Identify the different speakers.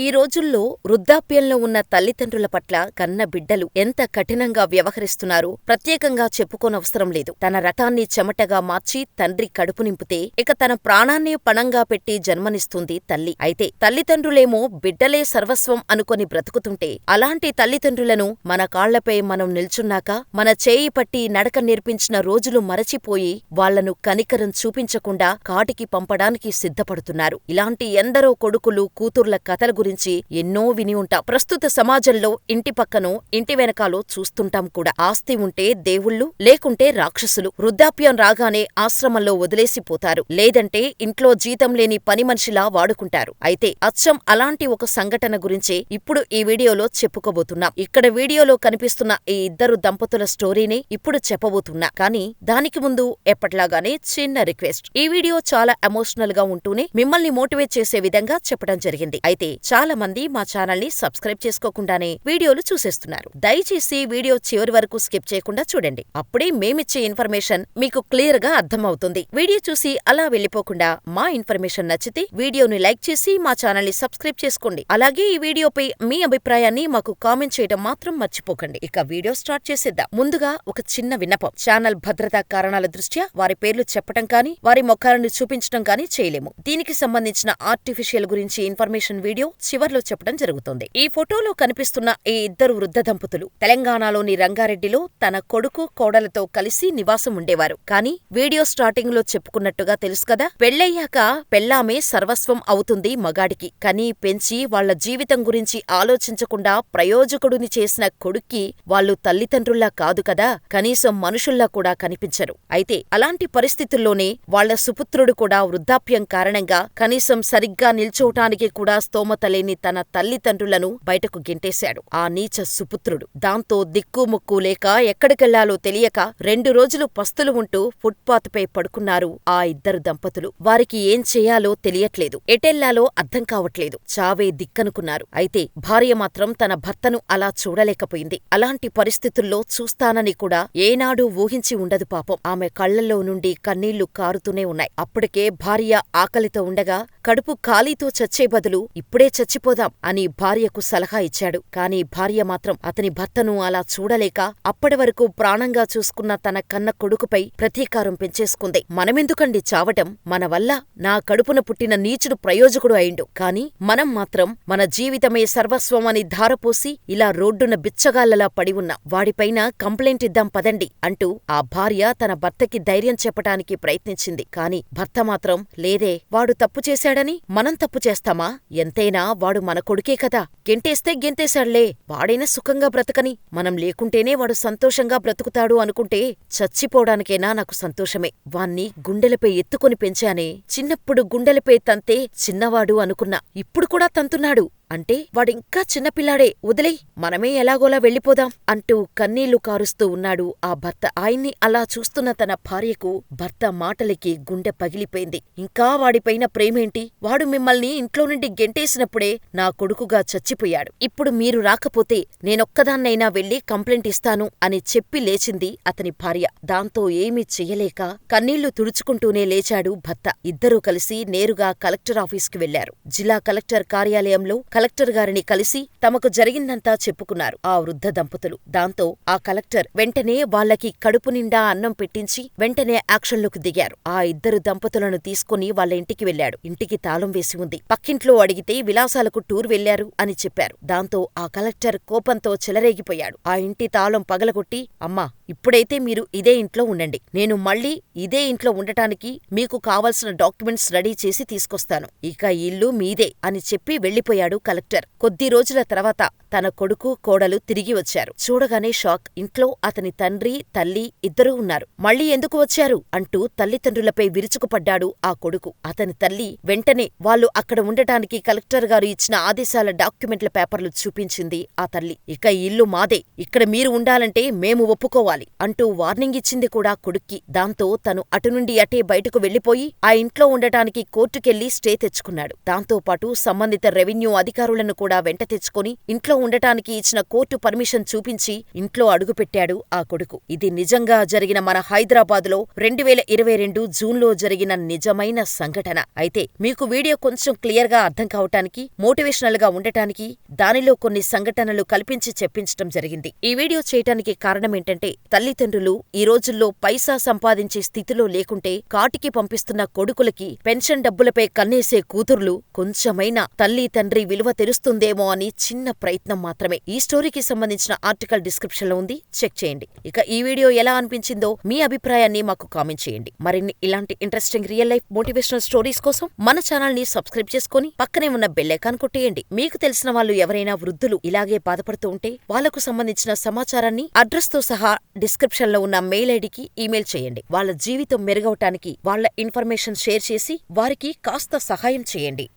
Speaker 1: ఈ రోజుల్లో వృద్ధాప్యంలో ఉన్న తల్లిదండ్రుల పట్ల కన్న బిడ్డలు ఎంత కఠినంగా వ్యవహరిస్తున్నారో ప్రత్యేకంగా చెప్పుకోనవసరం లేదు. తన రక్తాన్ని చెమటగా మార్చి తండ్రి కడుపు నింపితే ఇక తన ప్రాణాన్నే పణంగా పెట్టి జన్మనిస్తుంది తల్లి. అయితే తల్లిదండ్రులేమో బిడ్డలే సర్వస్వం అనుకొని బ్రతుకుతుంటే అలాంటి తల్లిదండ్రులను మన కాళ్లపై మనం నిల్చున్నాక మన చేయి పట్టి నడక నేర్పించిన రోజులు మరచిపోయి వాళ్లను కనికరం చూపించకుండా కాటికి పంపడానికి సిద్ధపడుతున్నారు. ఇలాంటి ఎందరో కొడుకులు కూతుర్ల కథల గురించి ఎన్నో విని ఉంటాం. ప్రస్తుత సమాజంలో ఇంటి పక్కనో ఇంటి వెనకాలో చూస్తుంటాం కూడా. ఆస్తి ఉంటే దేవుళ్ళు, లేకుంటే రాక్షసులు. వృద్ధాప్యం రాగానే ఆశ్రమంలో వదిలేసిపోతారు, లేదంటే ఇంట్లో జీతం లేని పని మనిషిలా వాడుకుంటారు. అయితే అచ్చం అలాంటి ఒక సంఘటన గురించే ఇప్పుడు ఈ వీడియోలో చెప్పుకోబోతున్నాం. ఇక్కడ వీడియోలో కనిపిస్తున్న ఈ ఇద్దరు దంపతుల స్టోరీనే ఇప్పుడు చెప్పబోతున్నా. కానీ దానికి ముందు ఎప్పట్లాగానే చిన్న రిక్వెస్ట్. ఈ వీడియో చాలా ఎమోషనల్ గా ఉంటూనే మిమ్మల్ని మోటివేట్ చేసే విధంగా చెప్పడం జరిగింది. అయితే చాలా మంది మా ఛానల్ ని సబ్స్క్రైబ్ చేసుకోకుండానే వీడియోలు చూసేస్తున్నారు. దయచేసి వీడియో చివరి వరకు స్కిప్ చేయకుండా చూడండి. అప్పుడే మేమిచ్చే ఇన్ఫర్మేషన్ మీకు క్లియర్ గా అర్థమవుతుంది. వీడియో చూసి అలా వెళ్లిపోకుండా మా ఇన్ఫర్మేషన్ నచ్చితే వీడియోని లైక్ చేసి మా ఛానల్ ని సబ్స్క్రైబ్ చేసుకోండి. అలాగే ఈ వీడియోపై మీ అభిప్రాయాన్ని మాకు కామెంట్ చేయడం మాత్రం మర్చిపోకండి. ఇక వీడియో స్టార్ట్ చేసేద్దాం. ముందుగా ఒక చిన్న విన్నపం. ఛానల్ భద్రతా కారణాల దృష్ట్యా వారి పేర్లు చెప్పటం కానీ వారి ముఖాలను చూపించడం కానీ చేయలేము. దీనికి సంబంధించిన ఆర్టిఫిషియల్ గురించి ఇన్ఫర్మేషన్ వీడియో చివర్లో చెప్పడం జరుగుతుంది. ఈ ఫోటోలో కనిపిస్తున్న ఈ ఇద్దరు వృద్ధ దంపతులు తెలంగాణలోని రంగారెడ్డిలో తన కొడుకు కోడలతో కలిసి నివాసం ఉండేవారు. కానీ వీడియో స్టార్టింగ్ లో చెప్పుకున్నట్టుగా తెలుసు కదా, పెళ్లయ్యాక పెళ్లామే సర్వస్వం అవుతుంది మగాడికి. కనీ పెంచి వాళ్ల జీవితం గురించి ఆలోచించకుండా ప్రయోజకుడిని చేసిన కొడుక్కి వాళ్ళు తల్లిదండ్రుల్లా కాదు కదా, కనీసం మనుషుల్లా కూడా కనిపించరు. అయితే అలాంటి పరిస్థితుల్లోనే వాళ్ల సుపుత్రుడు కూడా వృద్ధాప్యం కారణంగా కనీసం సరిగ్గా నిల్చోటానికి కూడా స్తోమత లేని తన తల్లిదండ్రులను బయటకు గెంటేశాడు ఆ నీచ సుపుత్రుడు. దాంతో దిక్కుముక్కు లేక ఎక్కడికెళ్లాలో తెలియక 2 రోజులు పస్తులు ఉంటూ ఫుట్పాత్ పై పడుకున్నారు ఆ ఇద్దరు దంపతులు. వారికి ఏం చెయ్యాలో తెలియట్లేదు, ఎటెళ్లాలో అర్థం కావట్లేదు. చావే దిక్కనుకున్నారు. అయితే భార్య మాత్రం తన భర్తను అలా చూడలేకపోయింది. అలాంటి పరిస్థితుల్లో చూస్తానని కూడా ఏనాడూ ఊహించి ఉండదు పాపం. ఆమె కళ్లల్లో నుండి కన్నీళ్లు కారుతూనే ఉన్నాయి. అప్పటికే భార్య ఆకలితో ఉండగా కడుపు ఖాళీతో చచ్చే బదులు ఇప్పుడే చచ్చిపోదాం అని భార్యకు సలహా ఇచ్చాడు. కాని భార్య మాత్రం అతని భర్తను అలా చూడలేక అప్పటి వరకు ప్రాణంగా చూసుకున్న తన కన్న కొడుకుపై ప్రతీకారం పెంచేసుకుంది. మనమెందుకండి చావటం? మన వల్ల నా కడుపున పుట్టిన నీచుడు ప్రయోజకుడు అయిండు. కాని మనం మాత్రం మన జీవితమే సర్వస్వం అని ధారపోసి ఇలా రోడ్డున బిచ్చగాళ్లలా పడి ఉన్నాం. వాడిపైన కంప్లైంట్ ఇద్దాం పదండి అంటూ ఆ భార్య తన భర్తకి ధైర్యం చెప్పటానికి ప్రయత్నించింది. కాని భర్త మాత్రం లేదే, వాడు తప్పు చేశాడని మనం తప్పు చేస్తామా? ఎంతైనా వాడు మన కొడుకే కదా, గెంటేస్తే గెంతేశాడులే, వాడైనా సుఖంగా బ్రతకని, మనం లేకుంటేనే వాడు సంతోషంగా బ్రతుకుతాడు అనుకుంటే చచ్చిపోవడానికైనా నాకు సంతోషమే. వాణ్ణి గుండెలపై ఎత్తుకొని పెంచానే, చిన్నప్పుడు గుండెలపై తంతే చిన్నవాడు అనుకున్నా, ఇప్పుడు కూడా తంతున్నాడు అంటే వాడింకా చిన్నపిల్లాడే, వదిలేయ్, మనమే ఎలాగోలా వెళ్ళిపోదాం అంటూ కన్నీళ్లు కారుస్తూ ఉన్నాడు ఆ భర్త. ఆయన్ని అలా చూస్తున్న తన భార్యకు భర్త మాటలకి గుండె పగిలిపోయింది. ఇంకా వాడిపైన ప్రేమేంటి? వాడు మిమ్మల్ని ఇంట్లో నుండి గెంటేసినప్పుడే నా కొడుకుగా చచ్చిపోయాడు. ఇప్పుడు మీరు రాకపోతే నేనొక్కదాన్నైనా వెళ్లి కంప్లైంట్ ఇస్తాను అని చెప్పి లేచింది అతని భార్య. దాంతో ఏమీ చెయ్యలేక కన్నీళ్లు తుడుచుకుంటూనే లేచాడు భర్త. ఇద్దరూ కలిసి నేరుగా కలెక్టర్ ఆఫీస్కి వెళ్లారు. జిల్లా కలెక్టర్ కార్యాలయంలో కలెక్టర్ గారిని కలిసి తమకు జరిగిందంతా చెప్పుకున్నారు ఆ వృద్ధ దంపతులు. దాంతో ఆ కలెక్టర్ వెంటనే వాళ్లకి కడుపు నిండా అన్నం పెట్టించి వెంటనే యాక్షన్లోకి దిగారు. ఆ ఇద్దరు దంపతులను తీసుకుని వాళ్ల ఇంటికి వెళ్లాడు. ఇంటికి తాళం వేసి ఉంది. పక్కింట్లో అడిగితే విలాసాలకు టూర్ వెళ్లారు అని చెప్పారు. దాంతో ఆ కలెక్టర్ కోపంతో చెలరేగిపోయాడు. ఆ ఇంటి తాళం పగలగొట్టి, అమ్మా, ఇప్పుడైతే మీరు ఇదే ఇంట్లో ఉండండి, నేను మళ్ళీ ఇదే ఇంట్లో ఉండటానికి మీకు కావలసిన డాక్యుమెంట్స్ రెడీ చేసి తీసుకొస్తాను, ఇక ఇల్లు మీదే అని చెప్పి వెళ్లిపోయాడు కలెక్టర్. కొద్ది రోజుల తర్వాత తన కొడుకు కోడలు తిరిగి వచ్చారు. చూడగానే షాక్. ఇంట్లో అతని తండ్రి తల్లి ఇద్దరూ ఉన్నారు. మళ్ళీ ఎందుకు వచ్చారు అంటూ తల్లిదండ్రులపై విరుచుకుపడ్డాడు ఆ కొడుకు. అతని తల్లి వెంటనే వాళ్ళు అక్కడ ఉండటానికి కలెక్టర్ గారు ఇచ్చిన ఆదేశాల డాక్యుమెంట్ల పేపర్లు చూపించింది ఆ తల్లి. ఇక ఇల్లు మాదే, ఇక్కడ మీరు ఉండాలంటే మేము ఒప్పుకోవాలి అంటూ వార్నింగ్ ఇచ్చింది కూడా కొడుక్కి. దాంతో తను అటు నుండి అటే బయటకు వెళ్లిపోయి ఆ ఇంట్లో ఉండటానికి కోర్టుకెళ్లి స్టే తెచ్చుకున్నాడు. దాంతోపాటు సంబంధిత రెవెన్యూ అధికారులు అధికారులను కూడా వెంట తెచ్చుకొని ఇంట్లో ఉండటానికి ఇచ్చిన కోర్టు పర్మిషన్ చూపించి ఇంట్లో అడుగుపెట్టాడు ఆ కొడుకు. ఇది నిజంగా జరిగిన మన హైదరాబాదులో 2022 జూన్లో జరిగిన నిజమైన సంఘటన. అయితే మీకు వీడియో కొంచెం క్లియర్గా అర్థం కావటానికి, మోటివేషనల్ గా ఉండటానికి దానిలో కొన్ని సంఘటనలు కల్పించి చెప్పించటం జరిగింది. ఈ వీడియో చేయటానికి కారణమేంటంటే, తల్లిదండ్రులు ఈ రోజుల్లో పైసా సంపాదించే స్థితిలో లేకుంటే కాటికి పంపిస్తున్న కొడుకులకి పెన్షన్ డబ్బులపై కన్నేసే కూతుర్లు కొంచెమైనా తల్లి తండ్రి విలువ తెలుస్తుందేమో అని చిన్న ప్రయత్నం మాత్రమే. ఈ స్టోరీకి సంబంధించిన ఆర్టికల్ డిస్క్రిప్షన్ లో ఉంది, చెక్ చేయండి. ఇక ఈ వీడియో ఎలా అనిపించిందో మీ అభిప్రాయాన్ని మాకు కామెంట్ చేయండి. మరిన్ని ఇలాంటి interesting real life motivational stories కోసం మన ఛానల్ ని సబ్స్క్రైబ్ చేసుకుని పక్కనే ఉన్న బెల్ ఐకాన్ కొట్టేయండి. మీకు తెలిసిన వాళ్ళు ఎవరైనా వృద్ధులు ఇలాగే బాధపడుతూ ఉంటే వాళ్లకు సంబంధించిన సమాచారాన్ని అడ్రస్ తో సహా డిస్క్రిప్షన్ లో ఉన్న మెయిల్ ఐడికి ఈమెయిల్ చేయండి. వాళ్ళ జీవితం మెరుగవటానికి వాళ్ళ ఇన్ఫర్మేషన్ షేర్ చేసి వారికి కాస్త సహాయం చేయండి.